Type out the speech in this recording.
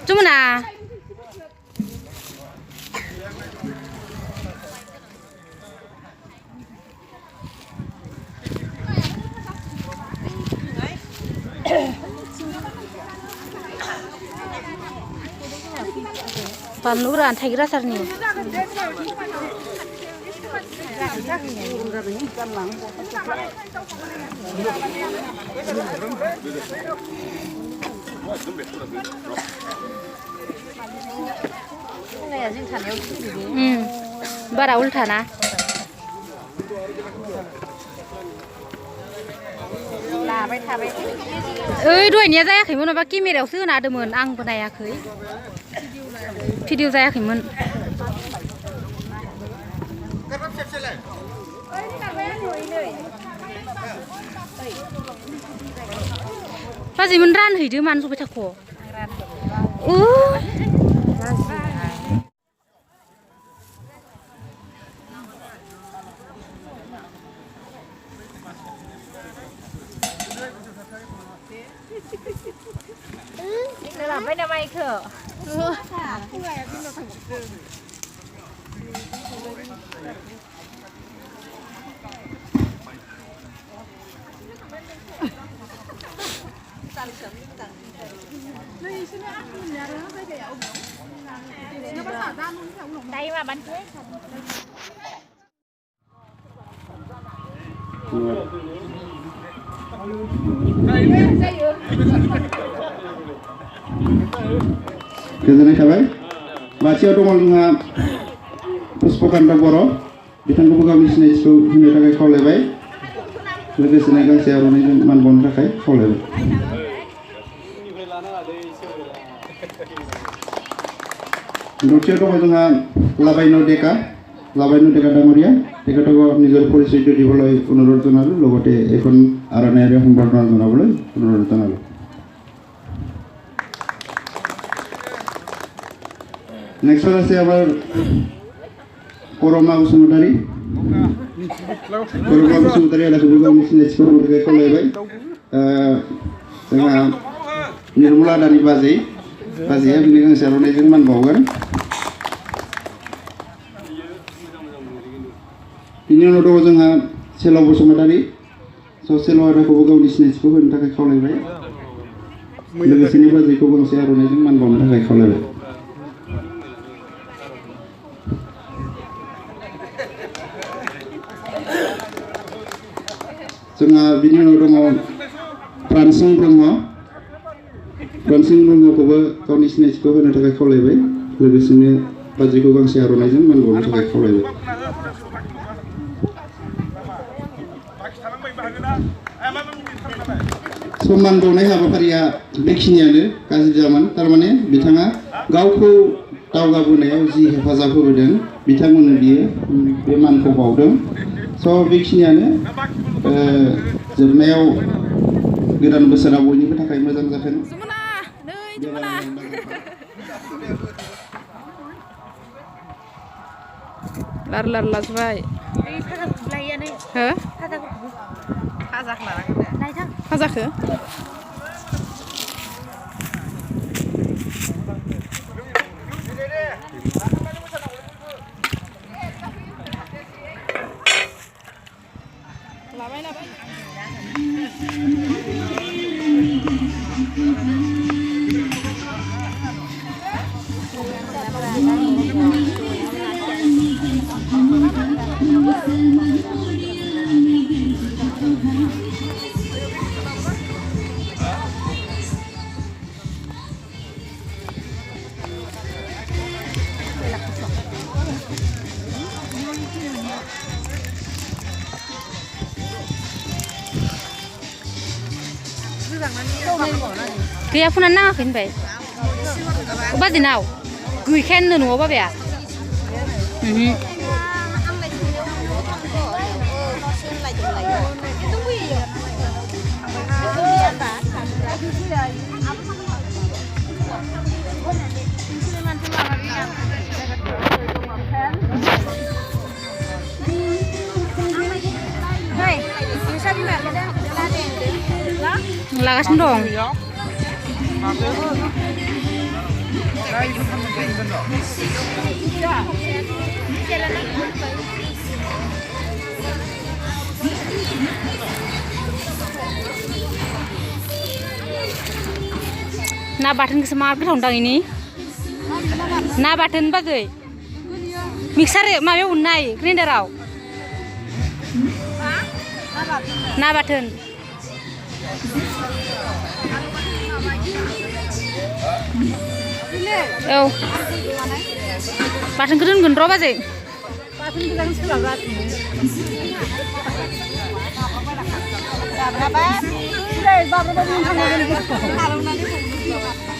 Jumna. Baru ran thai rasar ni. Bara ulta na. Dua-nya जायाखैमोन माबा केमेरायावसो होना होदोंमोन आंबो नायाखै भिडिअ जायाखैमोन बाजैमोन रानहैदो मानो जबाय थाख'ไปทำไมเถอะได้มาบันทึกगोजोननाय थाबाय बाथियाव दङ जोंहा पुष्पकान्त बर' बिथांखौबो गावनि सिनायथिखौ होनो थाखाय खावलायबाय लोगोसेनो गांसे आर'नाइजों मान बावनो थाखाय खावलायबाय दथियाव दङ जोंहा लाबायनो डेका डाङरिया তেখেতক নিজৰ পৰিচয়টো দিবলৈ অনুৰোধ জনালোঁ লগতে এখন আৰনাইৰে সম্বৰ্ধনা জনাবলৈ অনুৰোধ জনালোঁ नेक्स्ट আছে আমার করমা বসুমতারি আলাखौबो गावनि सिनायथिखौ होनो थाखाय खावलायबाय जोंहा निर्मला दानि बाजैया बिनि गांसे आर'नाइजों मान बावगोन बिनि उनाव दङ जोंहा सेलाव बसुमतारी सेलाव आदाखौबो गावनि सिनायथिखौ होनो थाखाय खावलायबाय लोगोसेनो बाजैखौ गांसे आर'नाइजों मान बावनो थाखाय खावलायबाय जोंहा बिनि उनाव दङ प्रानसिं ब्रह्मखौबो गावनि सिनायथिखौ होनो थाखाय खावलायबाय लोगोसेनो बाजैखौ गांसे आर'नाइजों मान बावनो थाखाय खावलायबाय सनमान बावनाय हाबाफारिया बेखिनियानो गाज्रि जायामोन थारमाने बिथाङा गावखौ दावगाबोनायाव जि हेफाजाब होबोदों बिथांमोननो बियो बे मानखौ बावदों स' बेखिनियानो जोबनायाव गोदान बोसोरा बयनिबो थाखाय मोजां जाथों लार लाजबाय फाजाखो गैया फुनानै नाङाखै होनबाय बाजैनाव गैखायानो न'आव बाबाया लागासिनो दं ना बाथोनखौसो मा गोथाव दां इनि ना बाथोन बाजै मिक्सार माबायाव उननाय ग्राइन्डाराव ना बाथोन औ बाथोनखौ दोनगोन र' बाजै बाथोनखौ